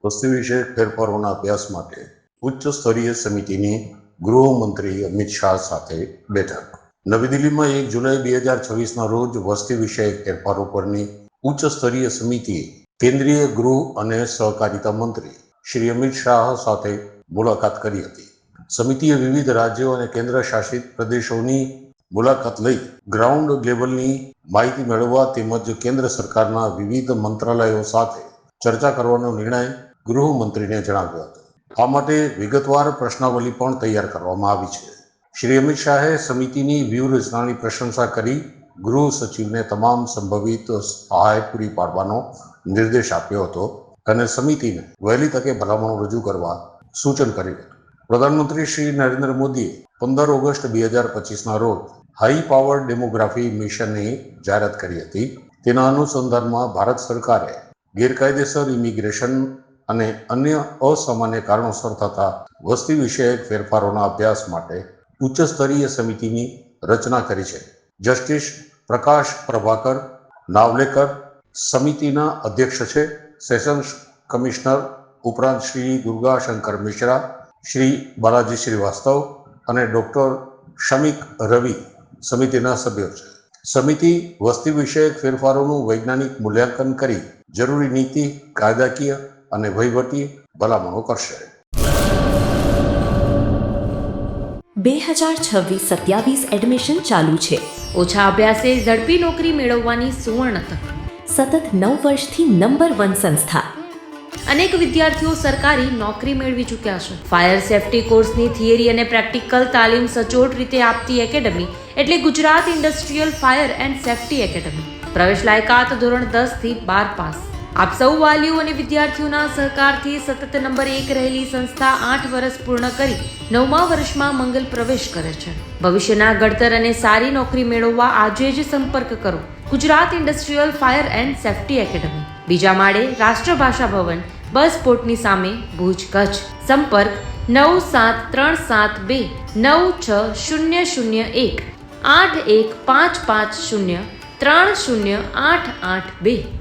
વસ્તી વિષયક ફેરફારોના અભ્યાસ માટે ઉચ્ચ સ્તરીય સમિતિની ગૃહમંત્રી અમિત શાહ સાથે બેઠક. નવી દિલ્હીમાં 1 જુલાઈ 2026ના રોજ વસ્તી વિષયક ફેરફારો પરની ઉચ્ચ સ્તરીય સમિતિએ કેન્દ્રીય ગૃહ અને સહકારિતા મંત્રી શ્રી અમિત શાહ સાથે મુલાકાત કરી હતી. સમિતિએ વિવિધ રાજ્યો અને કેન્દ્ર શાસિત પ્રદેશોની મુલાકાત લઈ ગ્રાઉન્ડ લેવલની માહિતી મેળવવા તેમજ કેન્દ્ર સરકારના વિવિધ મંત્રાલયો સાથે ચર્ચા કરવાનો નિર્ણય ગૃહમંત્રીને જણાવ્યો હતો. આ માટે વિગતવાર પ્રશ્નાવલી પણ તૈયાર કરવામાં આવી છે. શ્રી અમિત શાહે સમિતિની વ્યૂહરચનાની પ્રશંસા કરી ગૃહ સચિવને તમામ સંભવિત સહાય પૂરી પાડવાનો નિર્દેશ આપ્યો હતો અને સમિતિને વહેલી તકે ભલામણો રજૂ કરવા સૂચન કર્યું હતું. પ્રધાનમંત્રી શ્રી નરેન્દ્ર મોદીએ 15 ઓગસ્ટ 2025ના રોજ હાઈ પાવર ડેમોગ્રાફી મિશનની જાહેરાત કરી હતી. તેના અનુસંધાનમાં ભારત સરકારે ગેરકાયદેસર ઇમિગ્રેશન અને અન્ય અસામાન્ય કારણોસર થતા વસ્તી વિષયક ફેરફારોના અભ્યાસ માટે ઉચ્ચ સ્તરીય સમિતિની રચના કરી છે. જસ્ટિસ પ્રકાશ પ્રભાકર નાવલેકર સમિતિના અધ્યક્ષ છે. સેશન્સ કમિશનર ઉપરાંત શ્રી દુર્ગા શંકર મિશ્રા, શ્રી બાલાજી શ્રીવાસ્તવ અને ડોક્ટર શમિક રવિ સમિતિના સભ્યો છે. સમિતિ વસ્તી વિષયક ફેરફારોનું વૈજ્ઞાનિક મૂલ્યાંકન કરી જરૂરી નીતિ, કાયદાકીય અને વહીવટી ભલામણો કરશે. 2026-27 એડમિશન ચાલુ છે. ઓછા અભ્યાસે ઝડપી નોકરી મેળવવાની સુવર્ણ તક. સતત 9 વર્ષથી નંબર 1 સંસ્થા. અનેક વિદ્યાર્થીઓ સરકારી નોકરી મેળવી ચૂક્યા છે. ફાયર સેફટી કોર્સની થિયરી અને પ્રેક્ટિકલ તાલીમ સચોટ રીતે આપતી એકેડમી એટલે Gujarat industrial fire and safety academy. પ્રવેશ લાયકાત ધોરણ 10 થી 12 પાસ. આપ સૌ વાલીઓ અને વિદ્યાર્થીઓના સહકારથી સતત નંબર 1 રહેલી સંસ્થા 8 વર્ષ પૂર્ણ કરી 9મા વર્ષમાં મંગલ પ્રવેશ કરે છે. ભવિષ્યના ઘડતર અને સારી નોકરી મેળવવા આજે જ સંપર્ક કરો Gujarat industrial fire and safety academy, બીજા માળે રાષ્ટ્રભાષા ભવન, બસ પોર્ટની સામે, ભુજ, કચ્છ. સંપર્ક 9737296001 8155030882.